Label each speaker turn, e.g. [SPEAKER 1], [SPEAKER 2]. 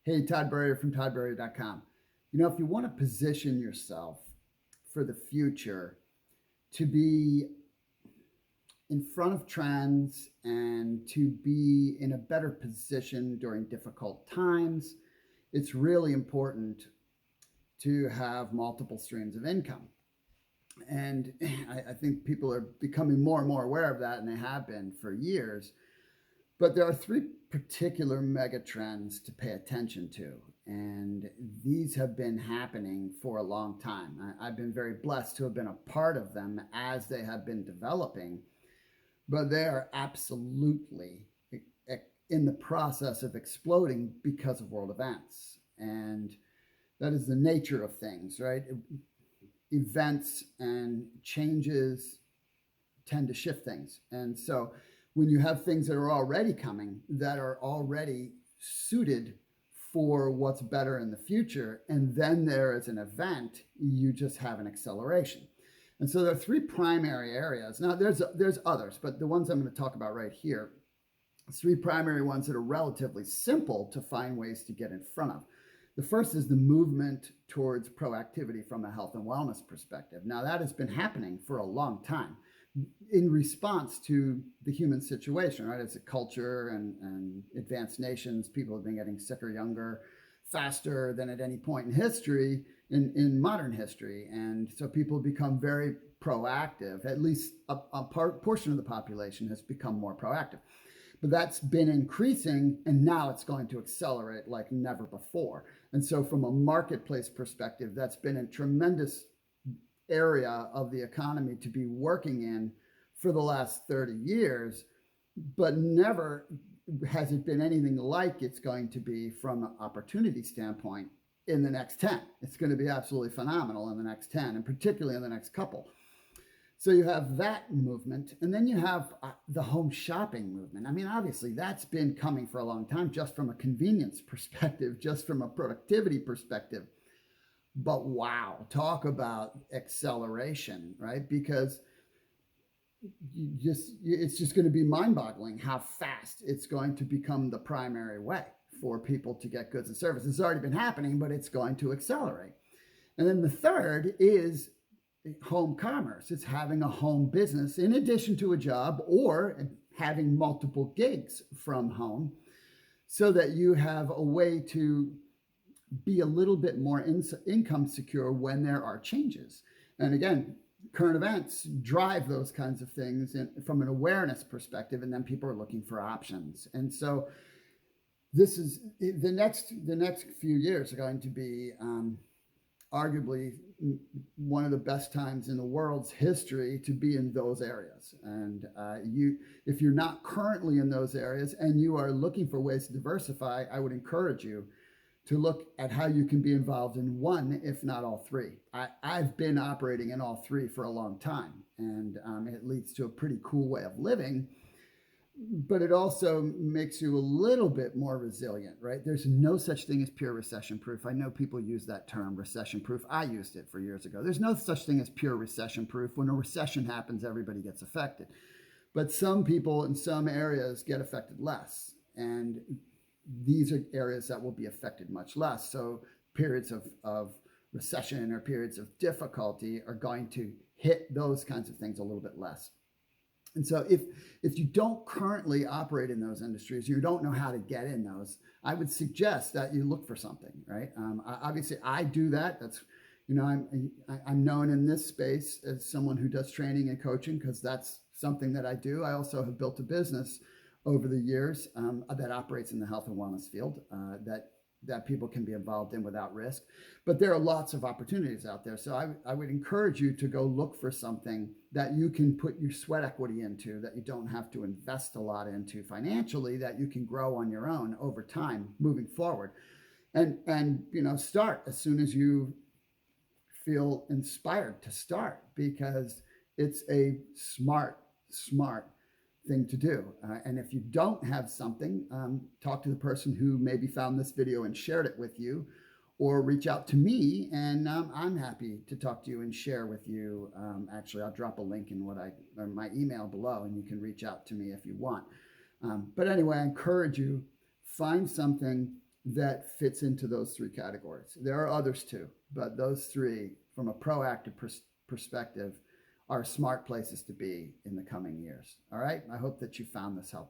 [SPEAKER 1] Hey, tburrier from tburrier.com. If you want to position yourself for the future to be in front of trends and to be in a better position during difficult times, it's really important to have multiple streams of income. And I think people are becoming more and more aware of that, and they have been for years. But there are three particular mega trends to pay attention to, and these have been happening for a long time. I've been very blessed to have been a part of them as they have been developing, but they are absolutely in the process of exploding because of world events. And that is the nature of things, right? Events and changes tend to shift things. And so when you have things that are already coming, that are already suited for what's better in the future, and then there is an event, you just have an acceleration. And so there are three primary areas. Now there's others, but the ones I'm going to talk about right here, three primary ones that are relatively simple to find ways to get in front of. The first is the movement towards proactivity from a health and wellness perspective. Now that has been happening for a long time in response to the human situation, right? As a culture and advanced nations, people have been getting sicker, younger, faster than at any point in history, in modern history. And so people become very proactive. At least a portion of the population has become more proactive. But that's been increasing, and now it's going to accelerate like never before. And so from a marketplace perspective, that's been a tremendous area of the economy to be working in for the last 30 years, but never has it been anything like it's going to be from an opportunity standpoint in the next 10. It's going to be absolutely phenomenal in the next 10, and particularly in the next couple. So you have that movement, and then you have the home shopping movement. I mean, obviously, that's been coming for a long time, just from a convenience perspective, just from a productivity perspective. But wow, talk about acceleration, right? Because it's just going to be mind-boggling how fast it's going to become the primary way for people to get goods and services. It's already been happening, but it's going to accelerate. And then the third is home commerce. It's having a home business in addition to a job, or having multiple gigs from home, so that you have a way to be a little bit more income secure when there are changes. And again, current events drive those kinds of things from an awareness perspective, and then people are looking for options. And so this is the next few years are going to be arguably one of the best times in the world's history to be in those areas. And if you're not currently in those areas and you are looking for ways to diversify, I would encourage you to look at how you can be involved in one, if not all three. I've been operating in all three for a long time, and it leads to a pretty cool way of living. But it also makes you a little bit more resilient, right? There's no such thing as pure recession-proof. I know people use that term, recession-proof. I used it for years ago. There's no such thing as pure recession-proof. When a recession happens, everybody gets affected. But some people in some areas get affected less. And these are areas that will be affected much less. So periods of recession or periods of difficulty are going to hit those kinds of things a little bit less. And so if you don't currently operate in those industries, you don't know how to get in those, I would suggest that you look for something, right? Obviously, I do that. That's, I'm known in this space as someone who does training and coaching, because that's something that I do. I also have built a business over the years that operates in the health and wellness field that people can be involved in without risk. But there are lots of opportunities out there. So I would encourage you to go look for something that you can put your sweat equity into, that you don't have to invest a lot into financially, that you can grow on your own over time moving forward. And start as soon as you feel inspired to start, because it's a smart thing to do. And if you don't have something, talk to the person who maybe found this video and shared it with you, or reach out to me, and I'm happy to talk to you and share with you. Actually, I'll drop a link in my email below, and you can reach out to me if you want. But anyway, I encourage you, find something that fits into those three categories. There are others too, but those three, from a proactive perspective, are smart places to be in the coming years. All right. I hope that you found this helpful.